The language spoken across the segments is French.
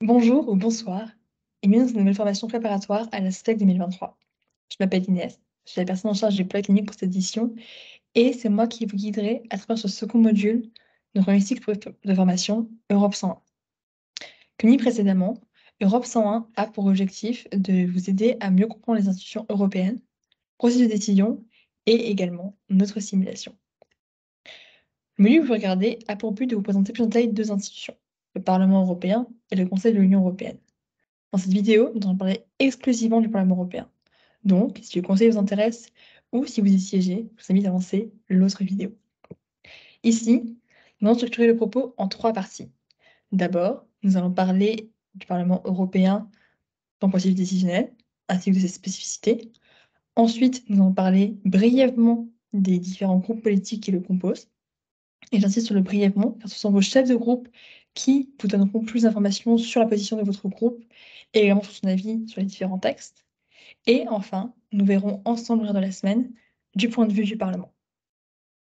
Bonjour ou bonsoir et bienvenue dans une nouvelle formation préparatoire à la STEC 2023. Je m'appelle Inès, je suis la personne en charge du plat clinique pour cette édition et c'est moi qui vous guiderai à travers ce second module de notre logistique de formation Europe 101. Comme dit précédemment, Europe 101 a pour objectif de vous aider à mieux comprendre les institutions européennes, processus de décision et également notre simulation. Le module que vous regardez a pour but de vous présenter plus en détail deux institutions, le Parlement européen et le Conseil de l'Union européenne. Dans cette vidéo, nous allons parler exclusivement du Parlement européen. Donc, si le conseil vous intéresse ou si vous y siégez, je vous invite à lancer l'autre vidéo. Ici, nous allons structurer le propos en trois parties. D'abord, nous allons parler du Parlement européen dans le processus décisionnel, ainsi que de ses spécificités. Ensuite, nous allons parler brièvement des différents groupes politiques qui le composent. Et j'insiste sur le brièvement, car ce sont vos chefs de groupe qui vous donneront plus d'informations sur la position de votre groupe et également sur son avis sur les différents textes. Et enfin, nous verrons ensemble lors de la semaine du point de vue du Parlement.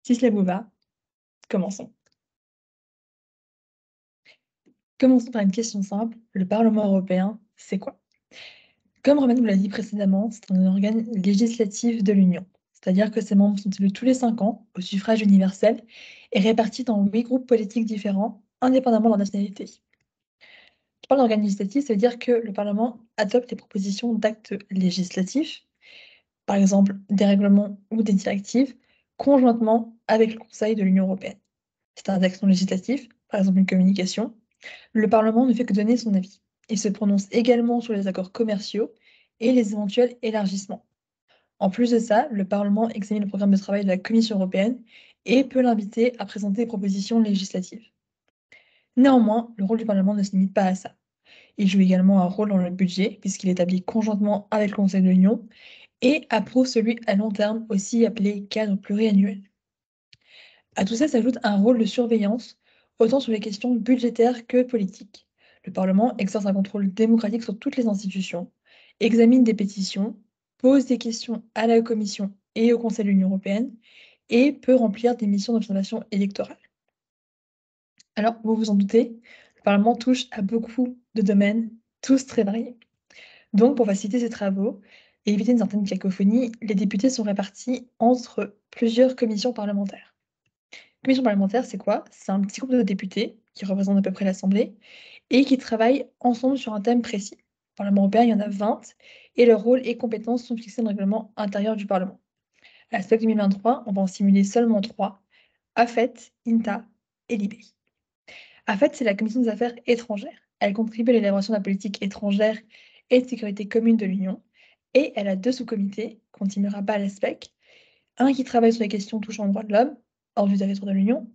Si cela vous va, commençons. Commençons par une question simple. Le Parlement européen, c'est quoi? Comme Romain vous l'a dit précédemment, c'est un organe législatif de l'Union. C'est-à-dire que ses membres sont élus tous les 5 ans au suffrage universel et répartis dans 8 groupes politiques différents, indépendamment de leur nationalité. Je parle d'organe législatif, ça veut dire que le Parlement adopte les propositions d'actes législatifs, par exemple des règlements ou des directives, conjointement avec le Conseil de l'Union européenne. C'est un texte non législatif, par exemple une communication. Le Parlement ne fait que donner son avis. Il se prononce également sur les accords commerciaux et les éventuels élargissements. En plus de ça, le Parlement examine le programme de travail de la Commission européenne et peut l'inviter à présenter des propositions législatives. Néanmoins, le rôle du Parlement ne se limite pas à ça. Il joue également un rôle dans le budget, puisqu'il établit conjointement avec le Conseil de l'Union et approuve celui à long terme, aussi appelé cadre pluriannuel. À tout ça s'ajoute un rôle de surveillance, autant sur les questions budgétaires que politiques. Le Parlement exerce un contrôle démocratique sur toutes les institutions, examine des pétitions, pose des questions à la Commission et au Conseil de l'Union européenne, et peut remplir des missions d'observation électorale. Alors, vous vous en doutez, le Parlement touche à beaucoup de domaines, tous très variés. Donc, pour faciliter ces travaux et éviter une certaine cacophonie, les députés sont répartis entre plusieurs commissions parlementaires. Commission parlementaire, c'est quoi? C'est un petit groupe de députés qui représentent à peu près l'Assemblée et qui travaillent ensemble sur un thème précis. Au Parlement européen, il y en a 20 et leurs rôles et compétences sont fixés dans le règlement intérieur du Parlement. À la SPEC 2023, on va en simuler seulement 3, AFET, INTA et LIBE. AFET, c'est la Commission des affaires étrangères. Elle contribue à l'élaboration de la politique étrangère et de sécurité commune de l'Union et elle a 2 sous-comités, qu'on ne signera pas à la SPEC. Un qui travaille sur les questions touchant aux droits de l'homme, hors du territoire de l'Union,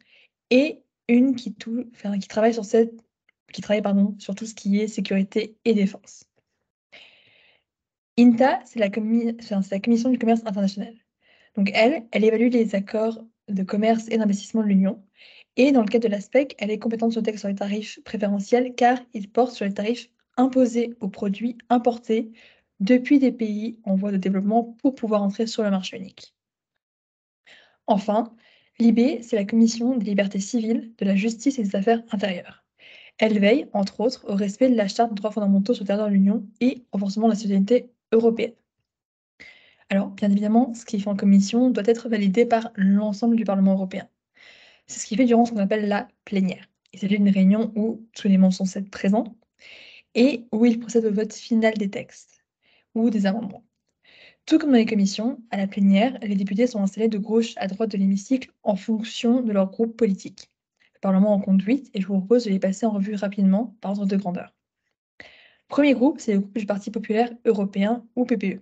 et une qui travaille sur sur tout ce qui est sécurité et défense. INTA, c'est la Commission du commerce international. Donc elle évalue les accords de commerce et d'investissement de l'Union et dans le cadre de la SPEC, elle est compétente sur le texte sur les tarifs préférentiels car il porte sur les tarifs imposés aux produits importés depuis des pays en voie de développement pour pouvoir entrer sur le marché unique. Enfin, l'IB, c'est la Commission des libertés civiles, de la justice et des affaires intérieures. Elle veille, entre autres, au respect de la Charte des droits fondamentaux sur le territoire de l'Union et au renforcement de la citoyenneté européenne. Alors, bien évidemment, ce qui est fait en commission doit être validé par l'ensemble du Parlement européen. C'est ce qui fait durant ce qu'on appelle la plénière. Il s'agit d'une réunion où tous les membres sont censés être présents et où ils procèdent au vote final des textes ou des amendements. Tout comme dans les commissions, à la plénière, les députés sont installés de gauche à droite de l'hémicycle en fonction de leur groupe politique. Le Parlement en compte 8 et je vous propose de les passer en revue rapidement par ordre de grandeur. Premier groupe, c'est le groupe du Parti populaire européen ou PPE.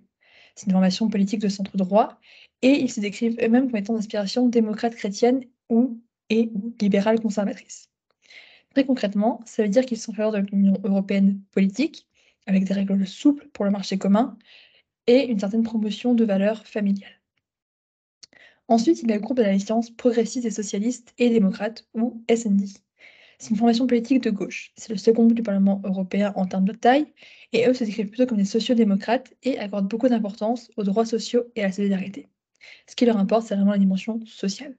C'est une formation politique de centre droit et ils se décrivent eux-mêmes comme étant d'inspiration démocrate chrétienne ou libérale conservatrice. Très concrètement, ça veut dire qu'ils sont en faveur de l'Union européenne politique, avec des règles souples pour le marché commun et une certaine promotion de valeurs familiales. Ensuite, il y a le groupe de l'Alliance progressiste et socialiste et démocrate, ou SND. C'est une formation politique de gauche. C'est le second groupe du Parlement européen en termes de taille, et eux se décrivent plutôt comme des sociaux-démocrates et accordent beaucoup d'importance aux droits sociaux et à la solidarité. Ce qui leur importe, c'est vraiment la dimension sociale.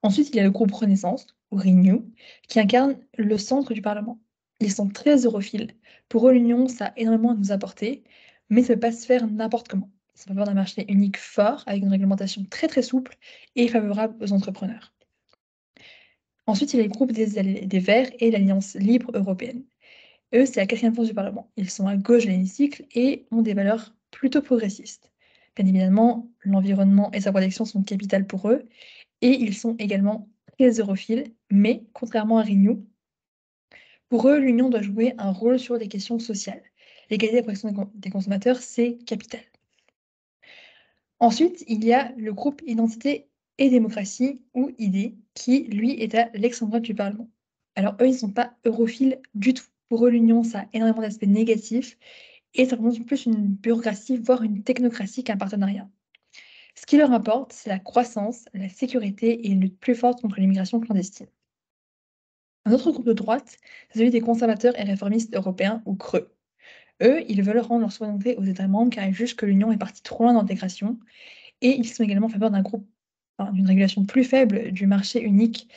Ensuite, il y a le groupe Renaissance, ou Renew, qui incarne le centre du Parlement. Ils sont très europhiles. Pour eux, l'Union, ça a énormément à nous apporter, mais ça ne peut pas se faire n'importe comment. Ça va avoir un marché unique fort, avec une réglementation très très souple et favorable aux entrepreneurs. Ensuite, il y a le groupe des Verts et l'Alliance libre européenne. Eux, c'est la quatrième force du Parlement. Ils sont à gauche de l'hémicycle et ont des valeurs plutôt progressistes. Bien évidemment, l'environnement et sa protection sont capitales pour eux, et ils sont également très europhiles, mais contrairement à Renew, pour eux, l'Union doit jouer un rôle sur des questions sociales. L'égalité et la protection des consommateurs, c'est capital. Ensuite, il y a le groupe Identité et démocratie, ou ID, qui, lui, est à l'extrême droite du Parlement. Alors, eux, ils ne sont pas europhiles du tout. Pour eux, l'Union, ça a énormément d'aspects négatifs et ça représente plus une bureaucratie, voire une technocratie qu'un partenariat. Ce qui leur importe, c'est la croissance, la sécurité et une lutte plus forte contre l'immigration clandestine. Un autre groupe de droite, c'est celui des conservateurs et réformistes européens, ou CREU. Eux, ils veulent rendre leur souveraineté aux États membres car ils jugent que l'Union est partie trop loin d'intégration et ils sont également en faveur d'une régulation plus faible du marché unique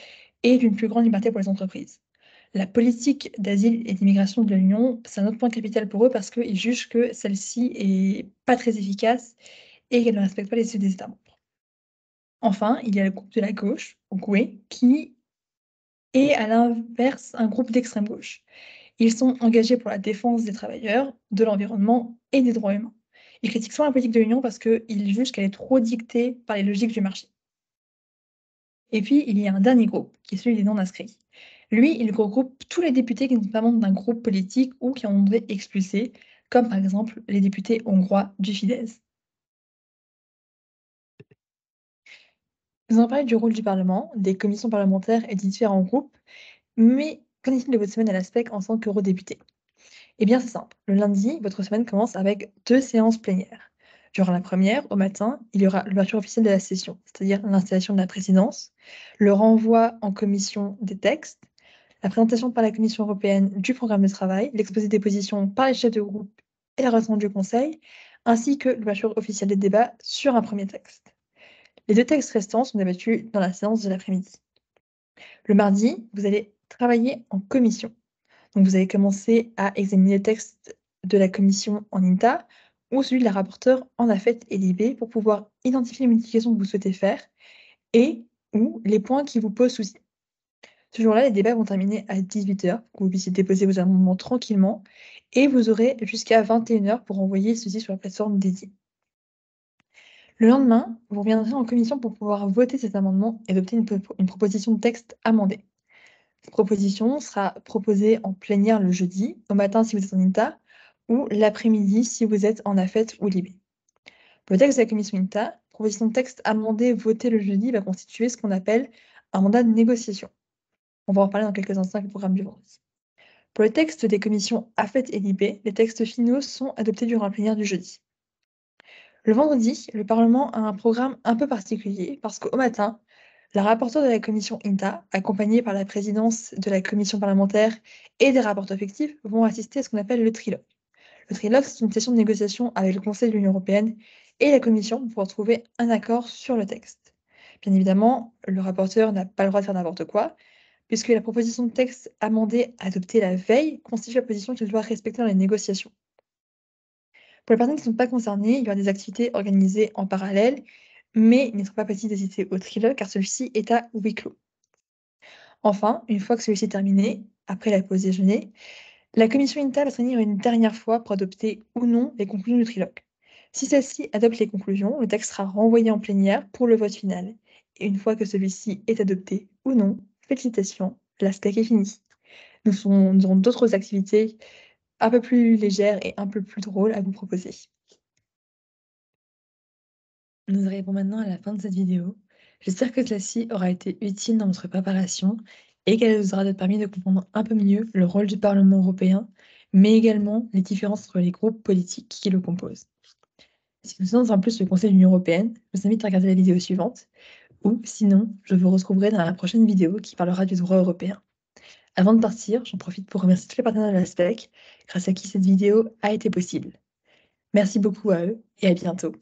et d'une plus grande liberté pour les entreprises. La politique d'asile et d'immigration de l'Union, c'est un autre point capital pour eux parce qu'ils jugent que celle-ci est pas très efficace et qu'elle ne respecte pas les décisions des États membres. Enfin, il y a le groupe de la gauche, GUE, qui est à l'inverse un groupe d'extrême gauche. Ils sont engagés pour la défense des travailleurs, de l'environnement et des droits humains. Ils critiquent souvent la politique de l'Union parce qu'ils jugent qu'elle est trop dictée par les logiques du marché. Et puis, il y a un dernier groupe, qui est celui des non-inscrits. Lui, il regroupe tous les députés qui ne sont pas membres d'un groupe politique ou qui en ont été expulsés, comme par exemple les députés hongrois du Fidesz. Nous avons parlé du rôle du Parlement, des commissions parlementaires et des différents groupes, mais qu'en est-il de votre semaine à l'ASPEC en tant qu'eurodéputé? Eh bien, c'est simple. Le lundi, votre semaine commence avec 2 séances plénières. Durant la première, au matin, il y aura l'ouverture officielle de la session, c'est-à-dire l'installation de la présidence, le renvoi en commission des textes, la présentation par la Commission européenne du programme de travail, l'exposé des positions par les chefs de groupe et la réunion du Conseil, ainsi que l'ouverture officielle des débats sur un premier texte. Les 2 textes restants sont débattus dans la séance de l'après-midi. Le mardi, vous allez travailler en commission. Donc vous allez commencer à examiner le texte de la commission en INTA ou celui de la rapporteure en AFET et LIBE pour pouvoir identifier les modifications que vous souhaitez faire et ou les points qui vous posent souci. Ce jour-là, les débats vont terminer à 18h pour que vous puissiez déposer vos amendements tranquillement et vous aurez jusqu'à 21h pour envoyer ceci sur la plateforme dédiée. Le lendemain, vous reviendrez en commission pour pouvoir voter cet amendement et adopter une proposition de texte amendée. Cette proposition sera proposée en plénière le jeudi, au matin si vous êtes en INTA, ou l'après-midi si vous êtes en AFET ou LIBE. Pour le texte de la commission INTA, proposition de texte amendée votée le jeudi va constituer ce qu'on appelle un mandat de négociation. On va en parler dans quelques instants avec le programme du vendredi. Pour le texte des commissions AFET et LIBE, les textes finaux sont adoptés durant la plénière du jeudi. Le vendredi, le Parlement a un programme un peu particulier parce qu'au matin, la rapporteure de la commission INTA, accompagnée par la présidence de la commission parlementaire et des rapporteurs fictifs, vont assister à ce qu'on appelle le trilogue. Le trilogue, c'est une session de négociation avec le Conseil de l'Union européenne et la Commission pour trouver un accord sur le texte. Bien évidemment, le rapporteur n'a pas le droit de faire n'importe quoi, puisque la proposition de texte amendée adoptée la veille constitue la position qu'il doit respecter dans les négociations. Pour les personnes qui ne sont pas concernées, il y aura des activités organisées en parallèle, mais il ne sera pas possible d'assister au trilogue car celui-ci est à huis clos. Enfin, une fois que celui-ci est terminé, après la pause déjeuner, la commission INTA va se réunir une dernière fois pour adopter ou non les conclusions du trilogue. Si celle-ci adopte les conclusions, le texte sera renvoyé en plénière pour le vote final. Et une fois que celui-ci est adopté ou non, félicitations, l'aspect est fini. Nous aurons d'autres activités un peu plus légères et un peu plus drôles à vous proposer. Nous arrivons maintenant à la fin de cette vidéo. J'espère que celle-ci aura été utile dans votre préparation et qu'elle vous aura permis de comprendre un peu mieux le rôle du Parlement européen, mais également les différences entre les groupes politiques qui le composent. Si vous souhaitez en plus le Conseil de l'Union européenne, je vous invite à regarder la vidéo suivante, ou sinon, je vous retrouverai dans la prochaine vidéo qui parlera du droit européen. Avant de partir, j'en profite pour remercier tous les partenaires de la SPEC, grâce à qui cette vidéo a été possible. Merci beaucoup à eux et à bientôt.